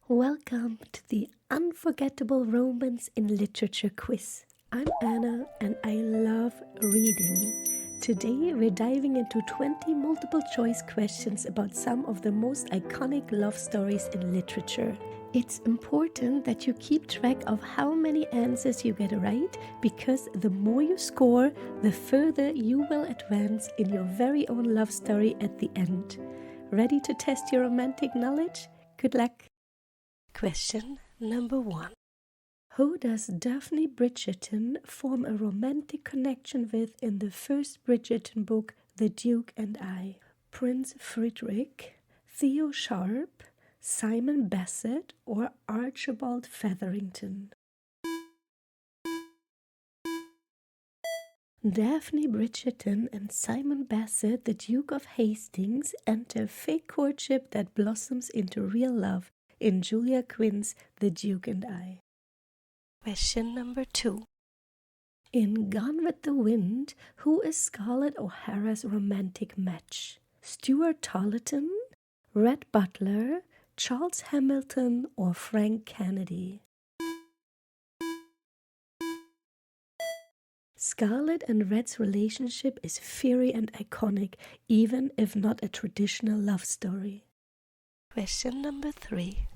Welcome to the Unforgettable Romance in Literature quiz. I'm Anna and I love reading. Today we're diving into 20 multiple choice questions about some of the most iconic love stories in literature. It's important that you keep track of how many answers you get right, because the more you score, the further you will advance in your very own love story at the end. Ready to test your romantic knowledge? Good luck! Question number 1. Who does Daphne Bridgerton form a romantic connection with in the first Bridgerton book, The Duke and I? Prince Frederick, Theo Sharp, Simon Basset, or Archibald Featherington? Daphne Bridgerton and Simon Basset, the Duke of Hastings, enter a fake courtship that blossoms into real love in Julia Quinn's The Duke and I. Question number 2. In Gone with the Wind, who is Scarlett O'Hara's romantic match? Stuart Tarleton, Rhett Butler, Charles Hamilton, or Frank Kennedy? Scarlett and Rhett's relationship is fiery and iconic, even if not a traditional love story. Question number 3.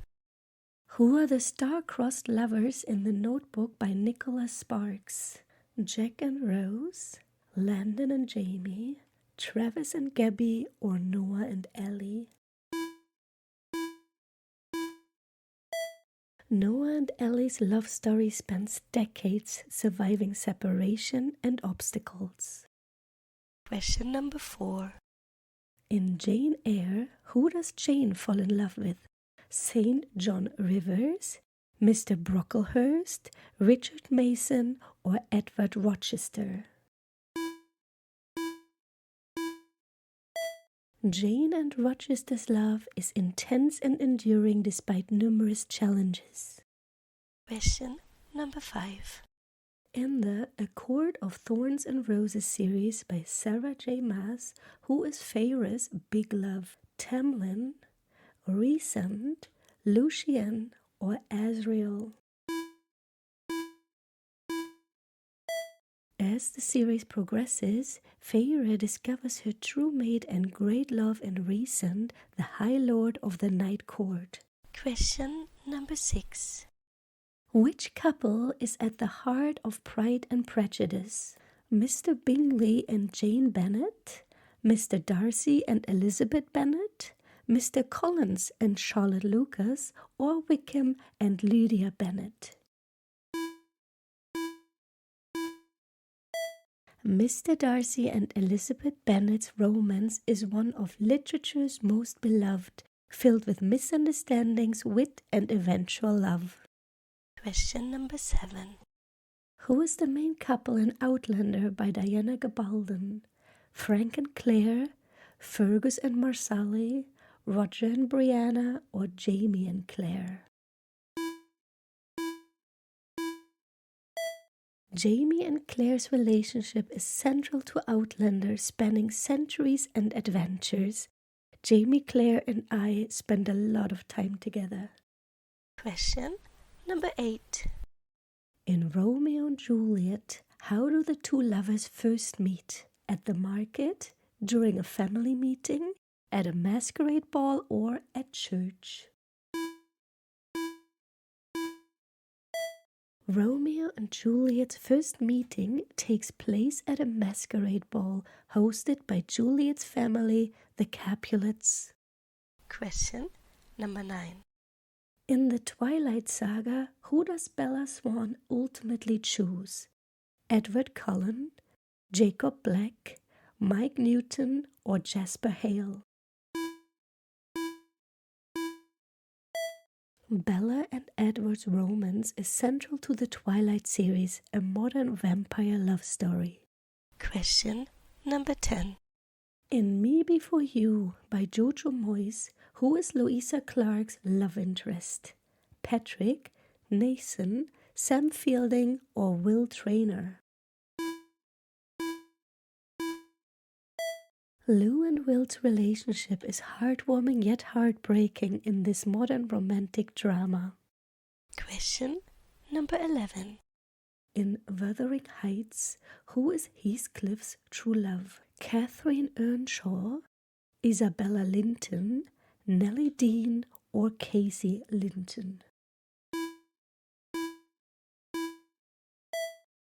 Who are the star-crossed lovers in The Notebook by Nicholas Sparks? Jack and Rose, Landon and Jamie, Travis and Gabby, or Noah and Ellie? Noah and Ellie's love story spans decades, surviving separation and obstacles. Question number 4. In Jane Eyre, who does Jane fall in love with? St. John Rivers, Mr. Brocklehurst, Richard Mason, or Edward Rochester? Jane and Rochester's love is intense and enduring despite numerous challenges. Question number 5. In the A Court of Thorns and Roses series by Sarah J. Maas, who is Feyre's big love? Tamlin, Rhysand, Lucien, or Asriel? As the series progresses, Feyre discovers her true mate and great love in Rhysand, the High Lord of the Night Court. Question number 6. Which couple is at the heart of Pride and Prejudice? Mr. Bingley and Jane Bennet, Mr. Darcy and Elizabeth Bennet, Mr. Collins and Charlotte Lucas, or Wickham and Lydia Bennet? Mr. Darcy and Elizabeth Bennet's romance is one of literature's most beloved, filled with misunderstandings, wit, and eventual love. Question number 7. Who is the main couple in Outlander by Diana Gabaldon? Frank and Claire, Fergus and Marsali, Roger and Brianna, or Jamie and Claire? Jamie and Claire's relationship is central to Outlander, spanning centuries and adventures. Jamie, Claire, and I spend a lot of time together. Question number 8. In Romeo and Juliet, how do the two lovers first meet? At the market, during a family meeting, at a masquerade ball, or at church? Romeo and Juliet's first meeting takes place at a masquerade ball hosted by Juliet's family, the Capulets. Question number 9. In the Twilight Saga, who does Bella Swan ultimately choose? Edward Cullen, Jacob Black, Mike Newton, or Jasper Hale? Bella and Edward's romance is central to the Twilight series, a modern vampire love story. Question number 10. In Me Before You by Jojo Moyes, who is Louisa Clark's love interest? Patrick, Nathan, Sam Fielding, or Will Traynor? Lou and Will's relationship is heartwarming yet heartbreaking in this modern romantic drama. Question number 11. In Wuthering Heights, who is Heathcliff's true love? Catherine Earnshaw, Isabella Linton, Nellie Dean, or Casey Linton?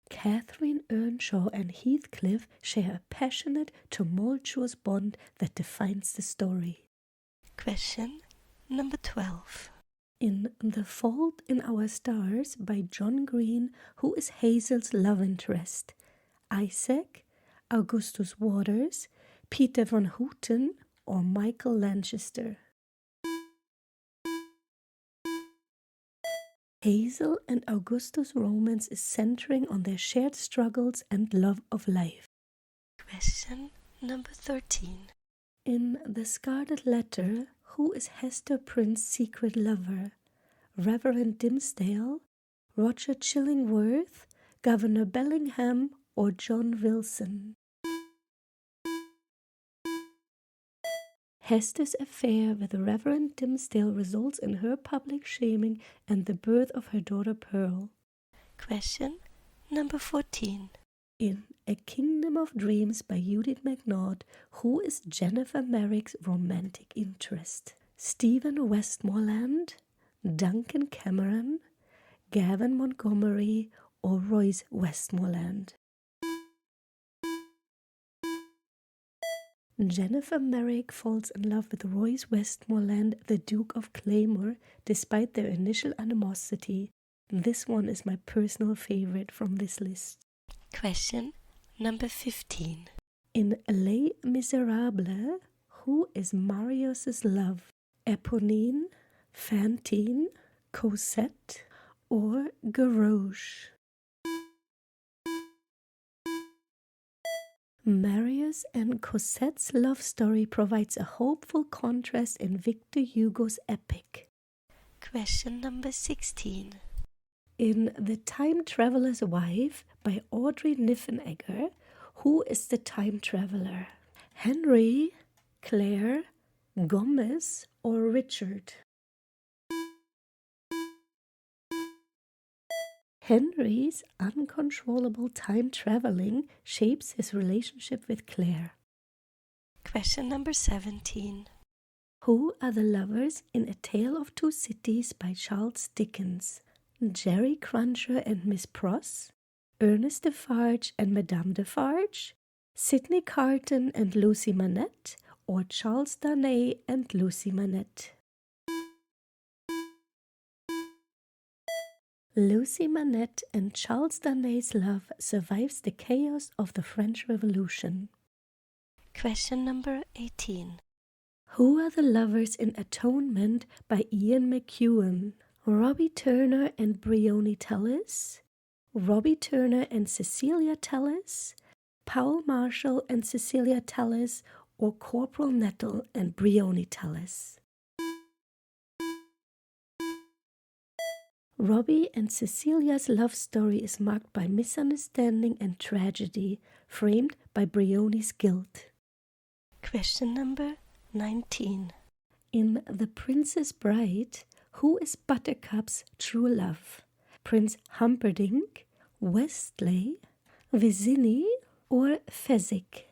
Catherine Earnshaw and Heathcliff share a passionate, tumultuous bond that defines the story. Question number 12. In The Fault in Our Stars by John Green, who is Hazel's love interest? Isaac, Augustus Waters, Peter von Houten, or Michael Lanchester? Hazel and Augustus' romance is centering on their shared struggles and love of life. Question number 13. In The Scarlet Letter, who is Hester Prynne's secret lover? Reverend Dimmesdale, Roger Chillingworth, Governor Bellingham, or John Wilson? Hester's affair with Reverend Dimmesdale results in her public shaming and the birth of her daughter Pearl. Question number 14. In A Kingdom of Dreams by Judith McNaught, who is Jennifer Merrick's romantic interest? Stephen Westmoreland, Duncan Cameron, Gavin Montgomery, or Royce Westmoreland? Jennifer Merrick falls in love with Royce Westmoreland, the Duke of Claymore, despite their initial animosity. This one is my personal favorite from this list. Question number 15. In Les Miserables, who is Marius's love? Eponine, Fantine, Cosette, or Gavroche? Marius and Cosette's love story provides a hopeful contrast in Victor Hugo's epic. Question number 16. In The Time Traveler's Wife by Audrey Niffenegger, who is the time traveler? Henry, Claire, Gomez, or Richard? Henry's uncontrollable time traveling shapes his relationship with Claire. Question number 17. Who are the lovers in A Tale of Two Cities by Charles Dickens? Jerry Cruncher and Miss Pross, Ernest Defarge and Madame Defarge, Sidney Carton and Lucy Manette, or Charles Darnay and Lucy Manette? Lucy Manette and Charles Darnay's love survives the chaos of the French Revolution. Question number 18. Who are the lovers in Atonement by Ian McEwan? Robbie Turner and Bryony Tallis, Robbie Turner and Cecilia Tallis, Paul Marshall and Cecilia Tallis, or Corporal Nettle and Bryony Tallis? Robbie and Cecilia's love story is marked by misunderstanding and tragedy, framed by Bryony's guilt. Question number 19. In The Princess Bride, who is Buttercup's true love? Prince Humperdinck, Westley, Vicini, or Fezzik?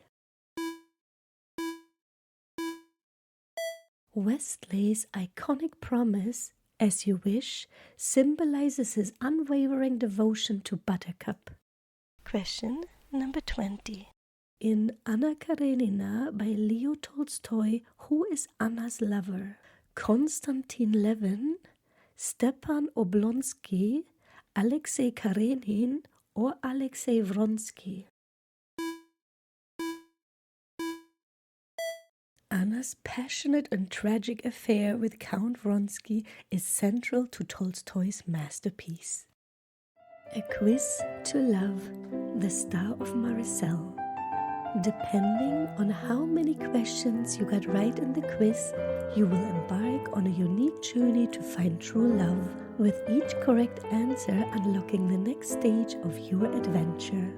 Westley's iconic promise, "As you wish," symbolizes his unwavering devotion to Buttercup. Question number 20. In Anna Karenina by Leo Tolstoy, who is Anna's lover? Konstantin Levin, Stepan Oblonsky, Alexei Karenin, or Alexei Vronsky? Anna's passionate and tragic affair with Count Vronsky is central to Tolstoy's masterpiece. A Quiz to Love, The Star of Maricel. Depending on how many questions you got right in the quiz, you will embark on a unique journey to find true love, with each correct answer unlocking the next stage of your adventure.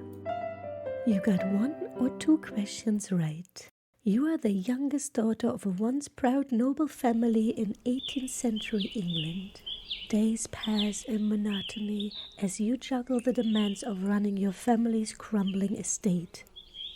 You got 1 or 2 questions right. You are the youngest daughter of a once proud noble family in 18th century England. Days pass in monotony as you juggle the demands of running your family's crumbling estate.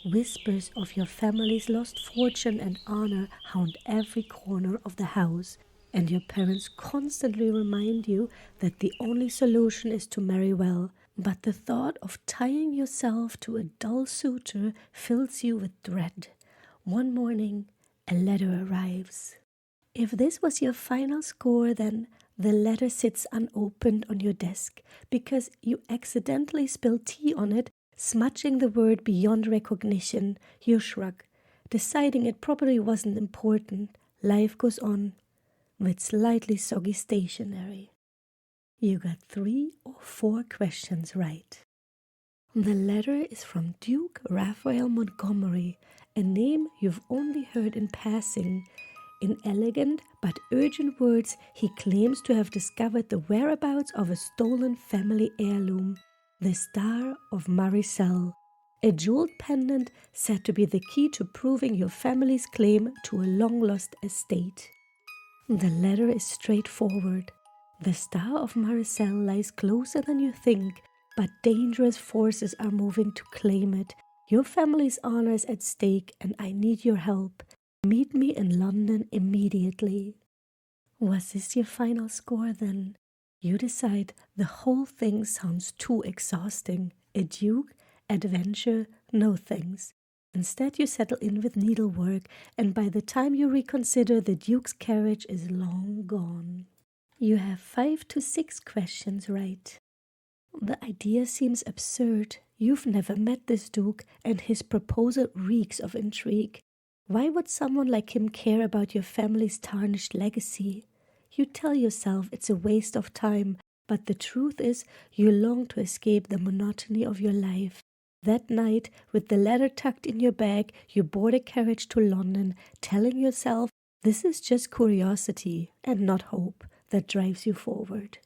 Whispers of your family's lost fortune and honor haunt every corner of the house, and your parents constantly remind you that the only solution is to marry well. But the thought of tying yourself to a dull suitor fills you with dread. One morning, a letter arrives. If this was your final score, then the letter sits unopened on your desk because you accidentally spilled tea on it, smudging the word beyond recognition. You shrug, deciding it probably wasn't important. Life goes on with slightly soggy stationery. You got 3 or 4 questions right. The letter is from Duke Raphael Montgomery, a name you've only heard in passing. In elegant but urgent words, he claims to have discovered the whereabouts of a stolen family heirloom, the Star of Maricel, a jeweled pendant said to be the key to proving your family's claim to a long-lost estate. The letter is straightforward. The Star of Maricel lies closer than you think, but dangerous forces are moving to claim it. Your family's honor is at stake, and I need your help. Meet me in London immediately. Was this your final score then? You decide the whole thing sounds too exhausting. A duke, adventure, no thanks. Instead, you settle in with needlework, and by the time you reconsider, the duke's carriage is long gone. You have 5 to 6 questions right. The idea seems absurd. You've never met this duke, and his proposal reeks of intrigue. Why would someone like him care about your family's tarnished legacy? You tell yourself it's a waste of time, but the truth is you long to escape the monotony of your life. That night, with the letter tucked in your bag, you board a carriage to London, telling yourself this is just curiosity and not hope that drives you forward.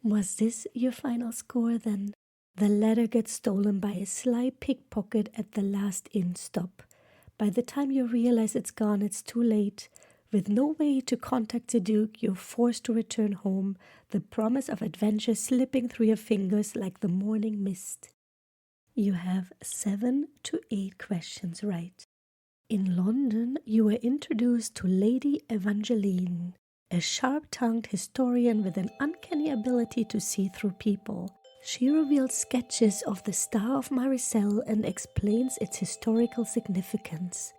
Was this your final score then? The letter gets stolen by a sly pickpocket at the last inn stop. By the time you realize it's gone, it's too late. With no way to contact the Duke, you're forced to return home, the promise of adventure slipping through your fingers like the morning mist. You have 7 to 8 questions right. In London, you were introduced to Lady Evangeline, a sharp-tongued historian with an uncanny ability to see through people. She reveals sketches of the Star of Maricel and explains its historical significance.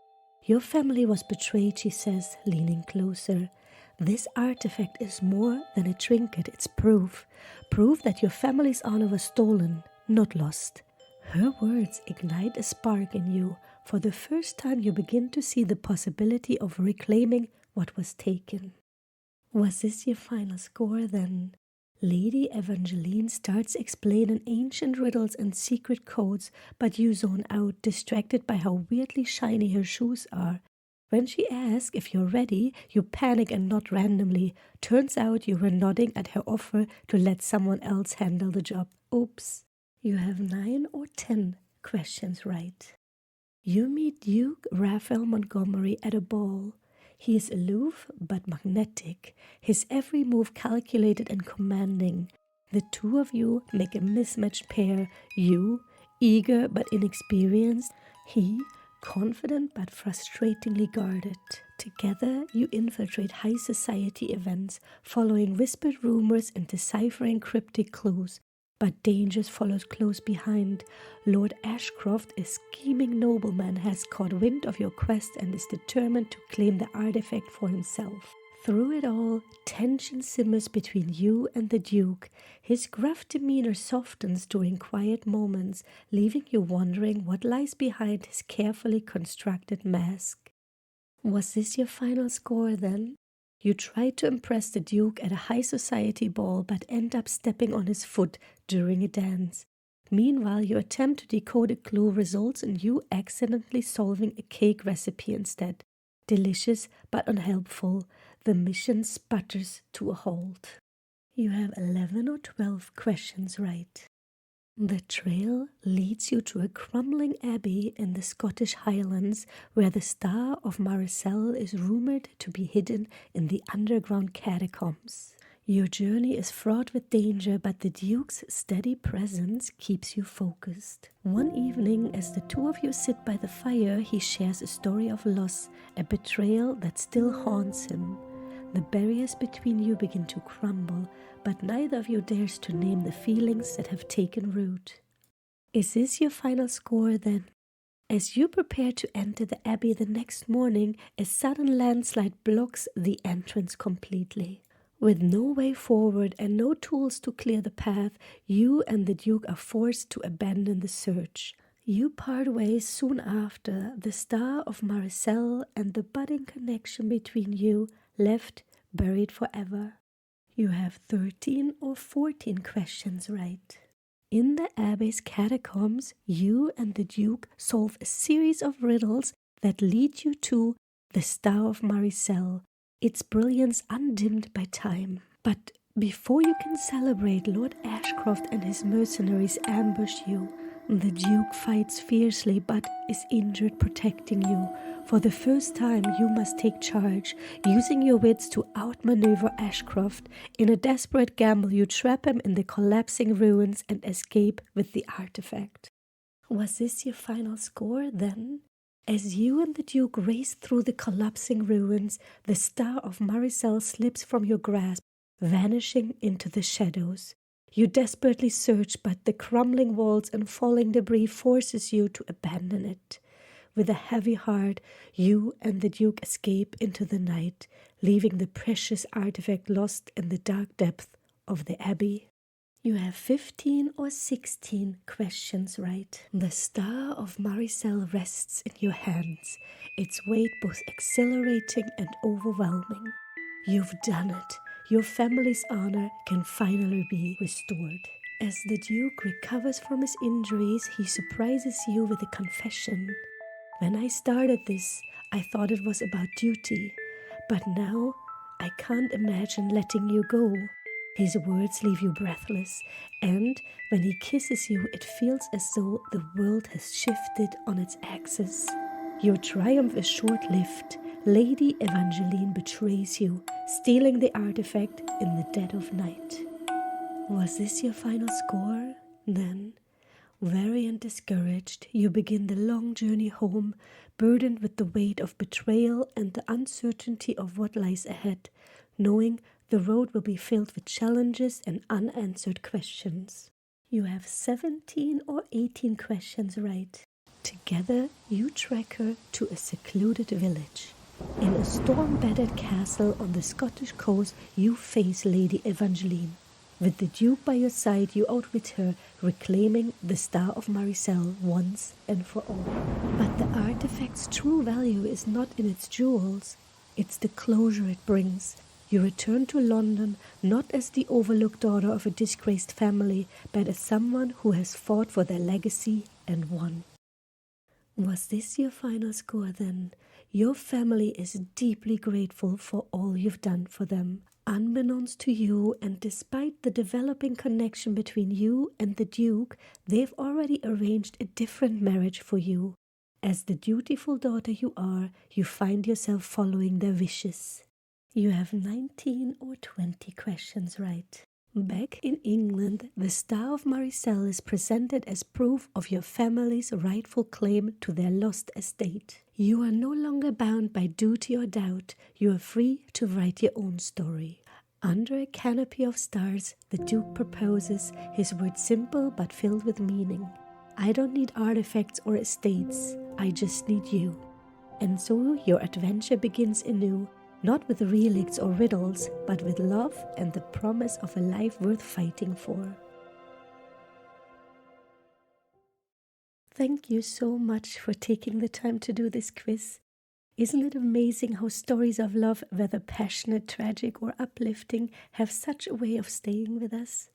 Your family was betrayed, she says, leaning closer. This artifact is more than a trinket, it's proof. Proof that your family's honor was stolen, not lost. Her words ignite a spark in you. For the first time you begin to see the possibility of reclaiming what was taken. Was this your final score then? Lady Evangeline starts explaining ancient riddles and secret codes, but you zone out, distracted by how weirdly shiny her shoes are. When she asks if you're ready, you panic and nod randomly. Turns out you were nodding at her offer to let someone else handle the job. Oops. You have 9 or 10 questions right. You meet Duke Raphael Montgomery at a ball. He is aloof but magnetic, his every move calculated and commanding. The two of you make a mismatched pair, you, eager but inexperienced, he, confident but frustratingly guarded. Together, you infiltrate high society events, following whispered rumors and deciphering cryptic clues. But danger follows close behind. Lord Ashcroft, a scheming nobleman, has caught wind of your quest and is determined to claim the artifact for himself. Through it all, tension simmers between you and the Duke. His gruff demeanor softens during quiet moments, leaving you wondering what lies behind his carefully constructed mask. Was this your final score then? You try to impress the Duke at a high society ball but end up stepping on his foot during a dance. Meanwhile, your attempt to decode a clue results in you accidentally solving a cake recipe instead. Delicious but unhelpful, the mission sputters to a halt. You have 11 or 12 questions right. The trail leads you to a crumbling abbey in the Scottish Highlands where the star of Marcel is rumoured to be hidden in the underground catacombs. Your journey is fraught with danger, but the Duke's steady presence keeps you focused. One evening, as the two of you sit by the fire, he shares a story of loss, a betrayal that still haunts him. The barriers between you begin to crumble, but neither of you dares to name the feelings that have taken root. Is this your final score then? As you prepare to enter the abbey the next morning, a sudden landslide blocks the entrance completely. With no way forward and no tools to clear the path, you and the Duke are forced to abandon the search. You part ways soon after, the star of Marcel and the budding connection between you left buried forever. You have 13 or 14 questions right. In the abbey's catacombs, you and the Duke solve a series of riddles that lead you to the Star of Marcel, its brilliance undimmed by time. But before you can celebrate, Lord Ashcroft and his mercenaries ambush you. The Duke fights fiercely but is injured protecting you. For the first time, you must take charge, using your wits to outmaneuver Ashcroft. In a desperate gamble, you trap him in the collapsing ruins and escape with the artifact. Was this your final score then? As you and the Duke race through the collapsing ruins, the Star of Marcel slips from your grasp, vanishing into the shadows. You desperately search, but the crumbling walls and falling debris forces you to abandon it. With a heavy heart, you and the Duke escape into the night, leaving the precious artifact lost in the dark depth of the abbey. You have 15 or 16 questions right. The Star of Marcel rests in your hands, its weight both exhilarating and overwhelming. You've done it. Your family's honor can finally be restored. As the Duke recovers from his injuries, he surprises you with a confession. When I started this, I thought it was about duty, but now I can't imagine letting you go. His words leave you breathless, and when he kisses you, it feels as though the world has shifted on its axis. Your triumph is short-lived. Lady Evangeline betrays you, stealing the artifact in the dead of night. Was this your final score? Then, weary and discouraged, you begin the long journey home, burdened with the weight of betrayal and the uncertainty of what lies ahead, knowing the road will be filled with challenges and unanswered questions. You have 17 or 18 questions right. Together, you trek her to a secluded village. In a storm-battered castle on the Scottish coast, you face Lady Evangeline. With the Duke by your side, you outwit her, reclaiming the Star of Marcel once and for all. But the artifact's true value is not in its jewels, it's the closure it brings. You return to London not as the overlooked daughter of a disgraced family, but as someone who has fought for their legacy and won. Was this your final score then? Your family is deeply grateful for all you've done for them. Unbeknownst to you, and despite the developing connection between you and the Duke, they've already arranged a different marriage for you. As the dutiful daughter you are, you find yourself following their wishes. You have 19 or 20 questions right. Back in England, the Star of Marcel is presented as proof of your family's rightful claim to their lost estate. You are no longer bound by duty or doubt. You are free to write your own story. Under a canopy of stars, the Duke proposes, his words simple but filled with meaning. I don't need artifacts or estates. I just need you. And so your adventure begins anew. Not with relicts or riddles, but with love and the promise of a life worth fighting for. Thank you so much for taking the time to do this quiz. Isn't it amazing how stories of love, whether passionate, tragic, or uplifting, have such a way of staying with us?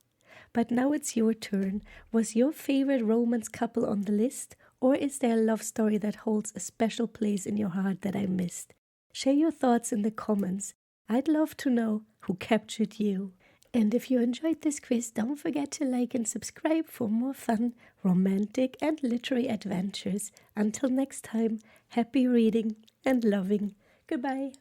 But now it's your turn. Was your favorite romance couple on the list? Or is there a love story that holds a special place in your heart that I missed? Share your thoughts in the comments. I'd love to know who captured you. And if you enjoyed this quiz, don't forget to like and subscribe for more fun, romantic and literary adventures. Until next time, happy reading and loving. Goodbye.